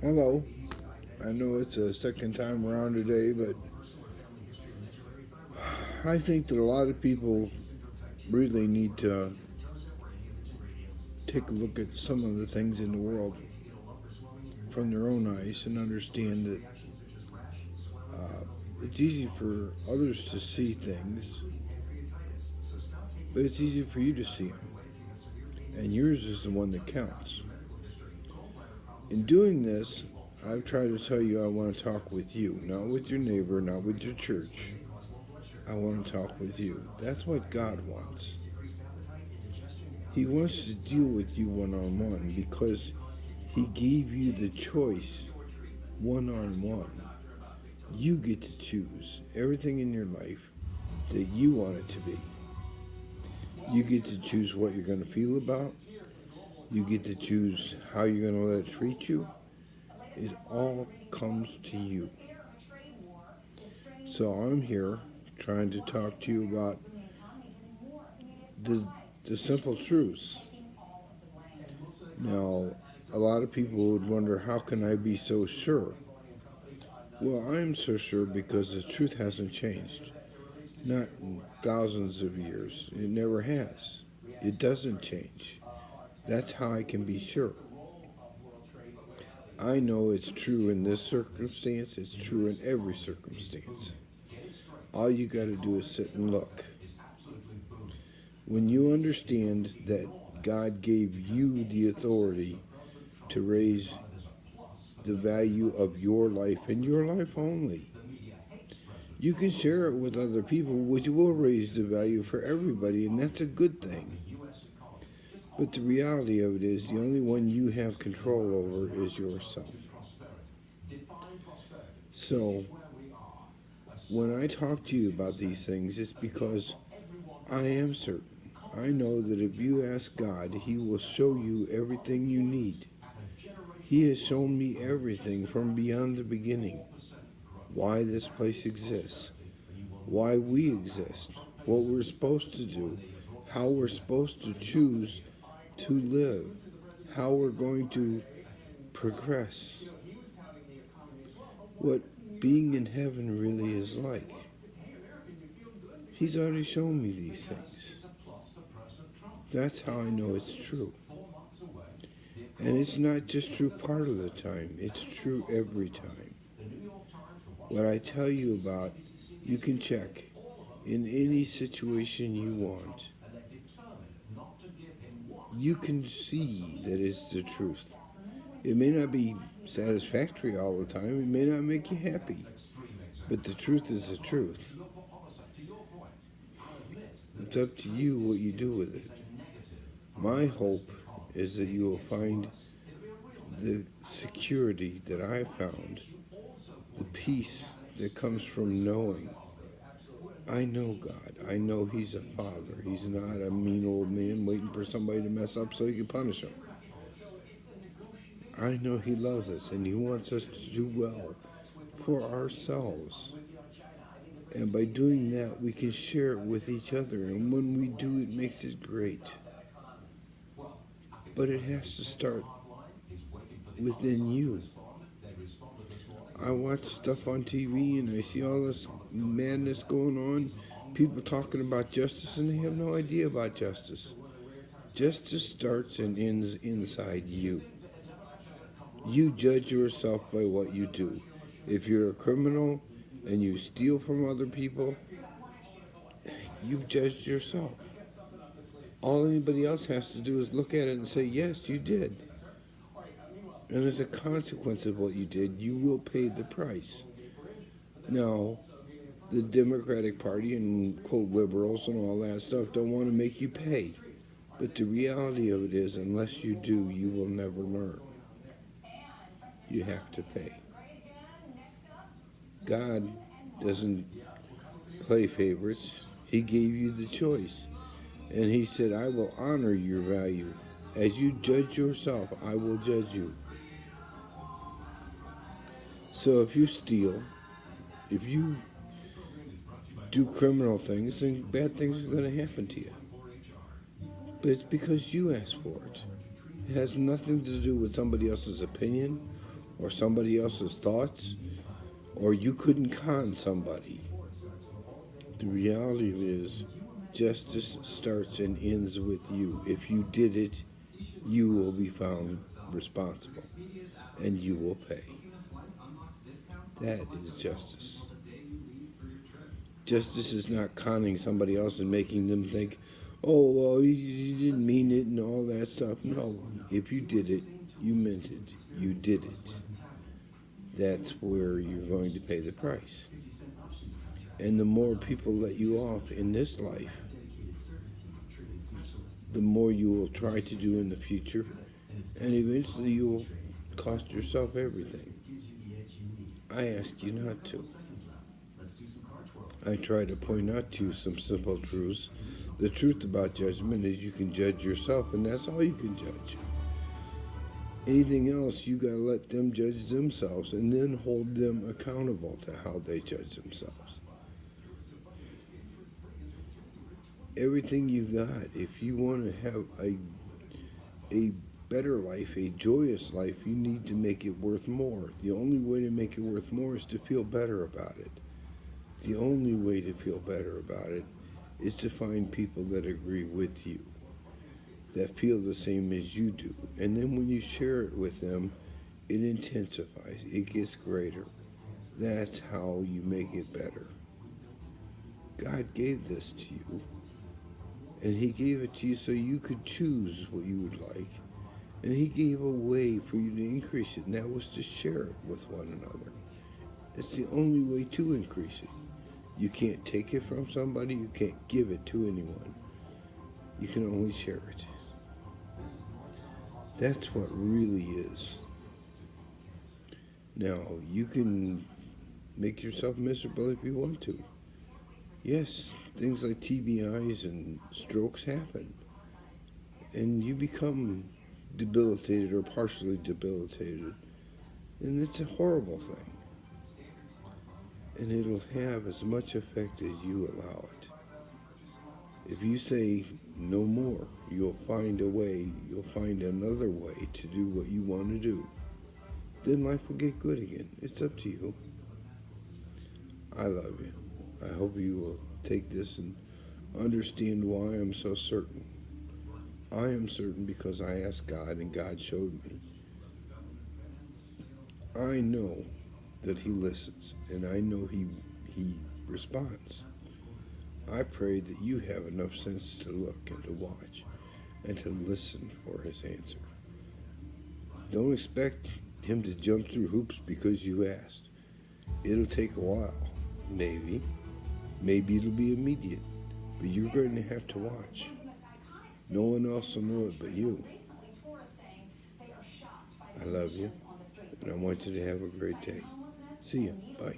Hello. I know it's a second time around today, but I think that a lot of people really need to take a look at some of the things in the world from their own eyes and understand that it's easy for others to see things, but it's easy for you to see them. And yours is the one that counts. In doing this, I've tried to tell you I want to talk with you, not with your neighbor, not with your church. I want to talk with you. That's what God wants. He wants to deal with you one on one because He gave you the choice one on one. You get to choose everything in your life that you want it to be. You get to choose what you're going to feel about. You get to choose how you're going to let it treat you. It all comes to you. So I'm here trying to talk to you about the, the simple truths. Now, a lot of people would wonder, how can I be so sure? Well, I'm so sure because the truth hasn't changed. Not in thousands of years. It never has. It doesn't change. That's how I can be sure. I know it's true in this circumstance, it's true in every circumstance. All you got to do is sit and look. When you understand that God gave you the authority to raise the value of your life and your life only, you can share it with other people, which will raise the value for everybody, and that's a good thing. But the reality of it is, the only one you have control over is yourself. So, when I talk to you about these things, it's because I am certain. I know that if you ask God, He will show you everything you need. He has shown me everything from beyond the beginning. Why this place exists, why we exist, what we're supposed to do, how we're supposed to choose to live, how we're going to progress, what being in heaven really is like. He's already shown me these things. That's how I know it's true. And it's not just true part of the time, it's true every time. What I tell you about, you can check in any situation you want. You can see that it's the truth. It may not be satisfactory all the time, it may not make you happy, but the truth is the truth. It's up to you what you do with it. My hope is that you will find the security that I found, the peace that comes from knowing. I know God. I know He's a father. He's not a mean old man waiting for somebody to mess up so He can punish them. I know He loves us and He wants us to do well for ourselves. And by doing that, we can share it with each other. And when we do, it makes it great. But it has to start within you. I watch stuff on TV and I see all this madness going on. People talking about justice and they have no idea about justice. Justice starts and ends inside you. You judge yourself by what you do. If you're a criminal and you steal from other people, you've judged yourself. All anybody else has to do is look at it and say, yes, you did. And as a consequence of what you did, you will pay the price. Now, the Democratic Party and, quote, liberals and all that stuff don't want to make you pay. But the reality of it is, unless you do, you will never learn. You have to pay. God doesn't play favorites. He gave you the choice. And He said, I will honor your value. As you judge yourself, I will judge you. So if you steal, if you do criminal things, then bad things are going to happen to you. But it's because you asked for it. It has nothing to do with somebody else's opinion or somebody else's thoughts, or you couldn't con somebody. The reality of it is, justice starts and ends with you. If you did it, you will be found responsible and you will pay. That is justice. Justice is not conning somebody else and making them think, oh, well, you didn't mean it and all that stuff. No, if you did it, you meant it. You did it. That's where you're going to pay the price. And the more people let you off in this life, the more you will try to do in the future, and eventually you will cost yourself everything. I ask you not to. I try to point out to you some simple truths. The truth about judgment is you can judge yourself, and that's all you can judge. Anything else, you gotta let them judge themselves and then hold them accountable to how they judge themselves. Everything you got, if you want to have a better life, a joyous life, you need to make it worth more. The only way to make it worth more is to feel better about it. The only way to feel better about it is to find people that agree with you, that feel the same as you do. And then when you share it with them, it intensifies, it gets greater. That's how you make it better. God gave this to you, and He gave it to you so you could choose what you would like. And He gave a way for you to increase it, and that was to share it with one another. It's the only way to increase it. You can't take it from somebody, you can't give it to anyone. You can only share it. That's what really is. Now, you can make yourself miserable if you want to. Yes, things like TBIs and strokes happen. And you become debilitated or partially debilitated. And it's a horrible thing. And it'll have as much effect as you allow it. If you say no more, you'll find a way, you'll find another way to do what you want to do. Then life will get good again. It's up to you. I love you. I hope you will take this and understand why I'm so certain. I am certain because I asked God and God showed me. I know that He listens and I know He responds. I pray that you have enough sense to look and to watch and to listen for His answer. Don't expect Him to jump through hoops because you asked. It'll take a while, maybe. Maybe it'll be immediate, but you're going to have to watch. No one else will know it but you. I love you, and I want you to have a great day. See you. Bye.